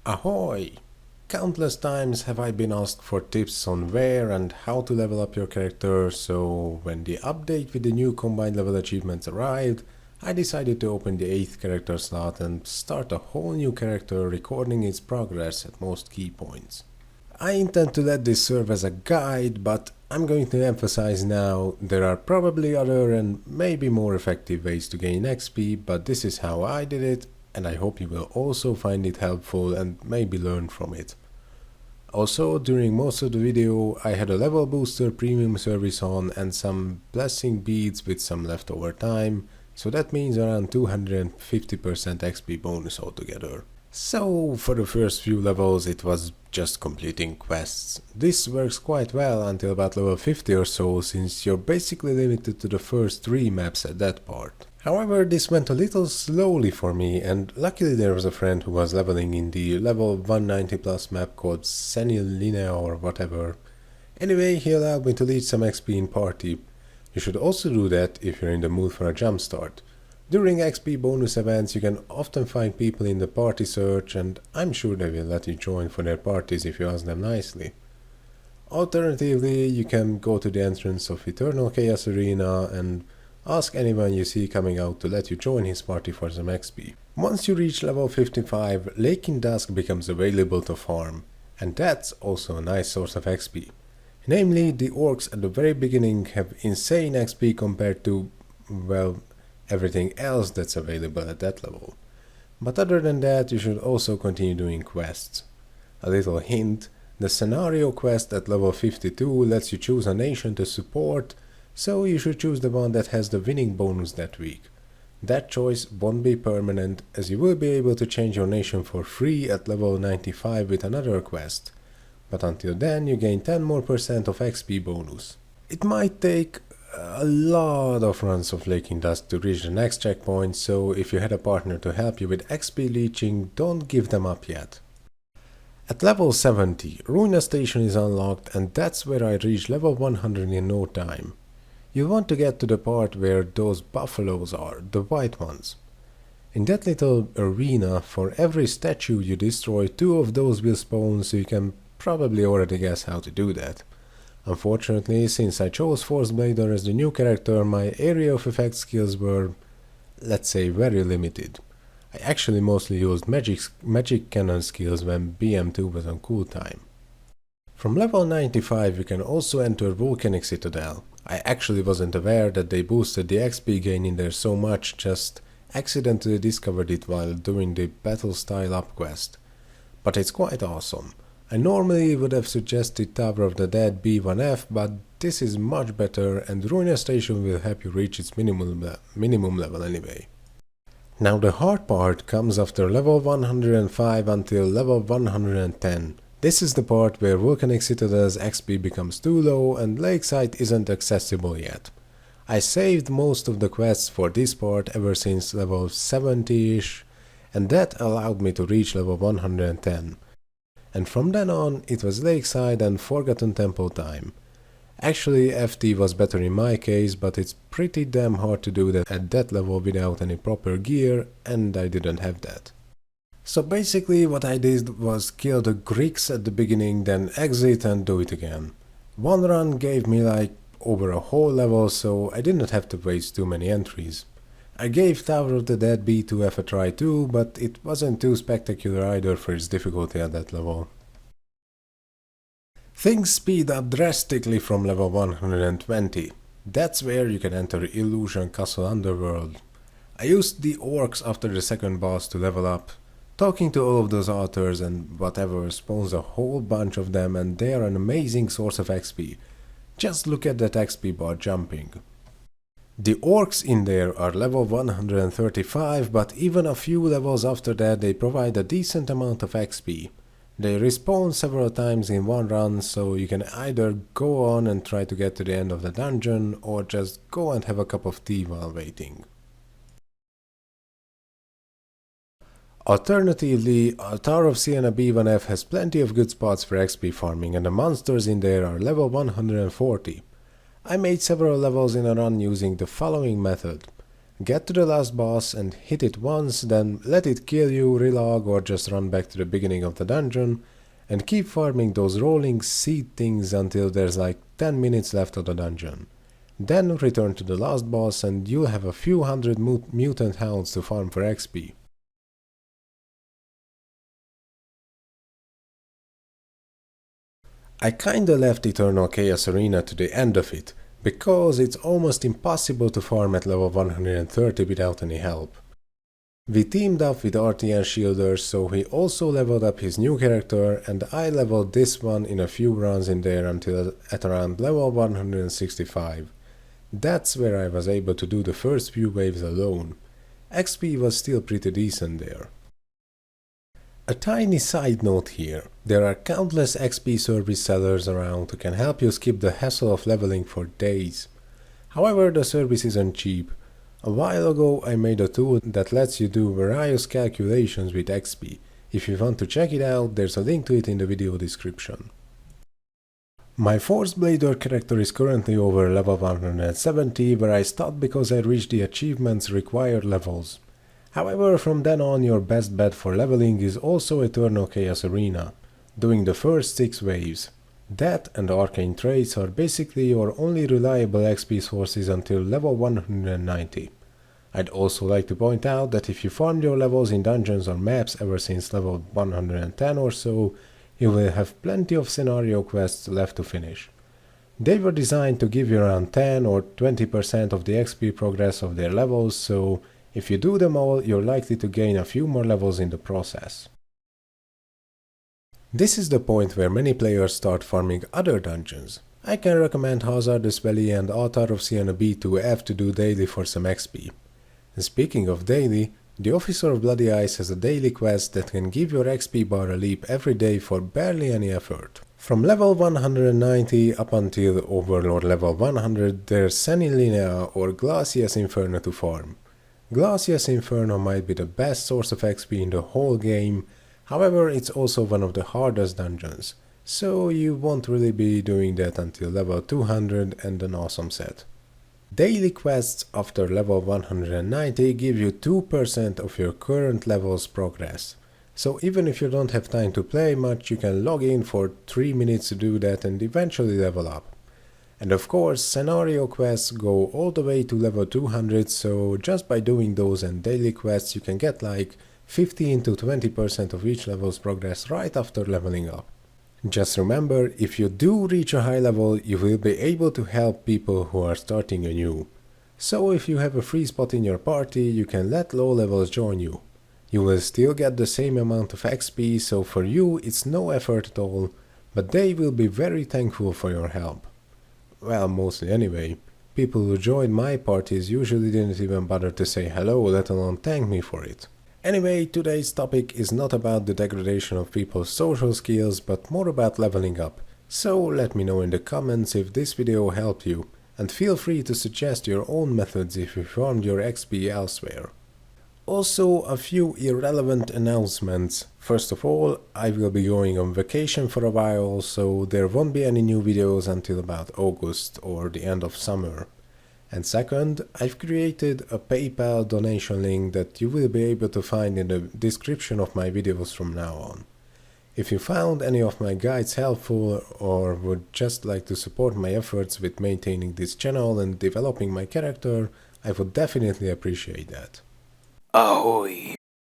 Ahoy! Countless times have I been asked for tips on where and how to level up your character, so when the update with the new combined level achievements arrived, I decided to open the 8th character slot and start a whole new character recording its progress at most key points. I intend to let this serve as a guide, but I'm going to emphasize now there are probably other and maybe more effective ways to gain XP, but this is how I did it, and I hope you will also find it helpful and maybe learn from it. Also, during most of the video I had a level booster premium service on and some blessing beads with some leftover time, so that means around 250% XP bonus altogether. So for the first few levels it was just completing quests. This works quite well until about level 50 or so, since you're basically limited to the first 3 maps at that part. However, this went a little slowly for me, and luckily there was a friend who was leveling in the level 190 plus map called Senilina or whatever. Anyway, he allowed me to lead some XP in party. You should also do that if you're in the mood for a jumpstart. During XP bonus events you can often find people in the party search, and I'm sure they will let you join for their parties if you ask them nicely. Alternatively, you can go to the entrance of Eternal Chaos Arena and ask anyone you see coming out to let you join his party for some XP. Once you reach level 55, Lake in Dusk becomes available to farm, and that's also a nice source of XP. Namely, the orcs at the very beginning have insane XP compared to, well, everything else that's available at that level. But other than that, you should also continue doing quests. A little hint, the scenario quest at level 52 lets you choose a nation to support, so you should choose the one that has the winning bonus that week. That choice won't be permanent, as you will be able to change your nation for free at level 95 with another quest, but until then you gain 10% more of XP bonus. It might take a lot of runs of Lake in Dusk to reach the next checkpoint, so if you had a partner to help you with XP leeching, don't give them up yet. At level 70, Ruina Station is unlocked, and that's where I reached level 100 in no time. You want to get to the part where those buffaloes are, the white ones. In that little arena, for every statue you destroy, 2 of those will spawn, so you can probably already guess how to do that. Unfortunately, since I chose Force Blader as the new character, my area of effect skills were, let's say, very limited. I actually mostly used magic cannon skills when BM2 was on cooltime. From level 95 you can also enter Volcanic Citadel. I actually wasn't aware that they boosted the XP gain in there so much, just accidentally discovered it while doing the battle style up quest. But it's quite awesome. I normally would have suggested Tower of the Dead B1F, but this is much better, and Ruina Station will help you reach its minimum level anyway. Now the hard part comes after level 105 until level 110. This is the part where Volcanic Citadel's XP becomes too low and Lakeside isn't accessible yet. I saved most of the quests for this part ever since level 70-ish, and that allowed me to reach level 110. And from then on, it was Lakeside and Forgotten Temple time. Actually, FT was better in my case, but it's pretty damn hard to do that at that level without any proper gear, and I didn't have that. So basically what I did was kill the Greeks at the beginning, then exit and do it again. One run gave me like over a whole level, so I didn't have to waste too many entries. I gave Tower of the Dead B2F a try too, but it wasn't too spectacular either for its difficulty at that level. Things speed up drastically from level 120. That's where you can enter Illusion Castle Underworld. I used the orcs after the second boss to level up. Talking to all of those altars and whatever spawns a whole bunch of them, and they are an amazing source of XP. Just look at that XP bar jumping. The orcs in there are level 135, but even a few levels after that they provide a decent amount of XP. They respawn several times in one run, so you can either go on and try to get to the end of the dungeon, or just go and have a cup of tea while waiting. Alternatively, Tower of Siena B1F has plenty of good spots for XP farming, and the monsters in there are level 140. I made several levels in a run using the following method. Get to the last boss and hit it once, then let it kill you, relog, or just run back to the beginning of the dungeon, and keep farming those rolling seed things until there's like 10 minutes left of the dungeon. Then return to the last boss and you'll have a few hundred mutant hounds to farm for XP. I kinda left Eternal Chaos Arena to the end of it, because it's almost impossible to farm at level 130 without any help. We teamed up with RTN Shielder, so he also leveled up his new character, and I leveled this one in a few runs in there until at around level 165. That's where I was able to do the first few waves alone. XP was still pretty decent there. A tiny side note here, there are countless XP service sellers around who can help you skip the hassle of leveling for days. However, the service isn't cheap. A while ago I made a tool that lets you do various calculations with XP. If you want to check it out, there's a link to it in the video description. My Force Blader character is currently over level 170, where I stopped because I reached the achievements required levels. However, from then on your best bet for leveling is also Eternal Chaos Arena, doing the first 6 waves. That and Arcane Traits are basically your only reliable XP sources until level 190. I'd also like to point out that if you farmed your levels in dungeons or maps ever since level 110 or so, you will have plenty of scenario quests left to finish. They were designed to give you around 10 or 20% of the XP progress of their levels, so if you do them all, you're likely to gain a few more levels in the process. This is the point where many players start farming other dungeons. I can recommend Hazardous Valley and Altar of Sienna B2F to do daily for some XP. And speaking of daily, the Officer of Bloody Ice has a daily quest that can give your XP bar a leap every day for barely any effort. From level 190 up until Overlord level 100, there's Senilinea or Glacius Inferno to farm. Glacius Inferno might be the best source of XP in the whole game, however it's also one of the hardest dungeons, so you won't really be doing that until level 200 and an awesome set. Daily quests after level 190 give you 2% of your current level's progress, so even if you don't have time to play much, you can log in for 3 minutes to do that and eventually level up. And of course, scenario quests go all the way to level 200, so just by doing those and daily quests you can get like 15 to 20% of each level's progress right after leveling up. Just remember, if you do reach a high level, you will be able to help people who are starting anew. So if you have a free spot in your party, you can let low levels join you. You will still get the same amount of XP, so for you it's no effort at all, but they will be very thankful for your help. Well, mostly anyway. People who join my parties usually didn't even bother to say hello, let alone thank me for it. Anyway, today's topic is not about the degradation of people's social skills, but more about leveling up. So let me know in the comments if this video helped you, and feel free to suggest your own methods if you farmed your XP elsewhere. Also, a few irrelevant announcements. First of all, I will be going on vacation for a while, so there won't be any new videos until about August or the end of summer. And second, I've created a PayPal donation link that you will be able to find in the description of my videos from now on. If you found any of my guides helpful or would just like to support my efforts with maintaining this channel and developing my character, I would definitely appreciate that. Ahoy!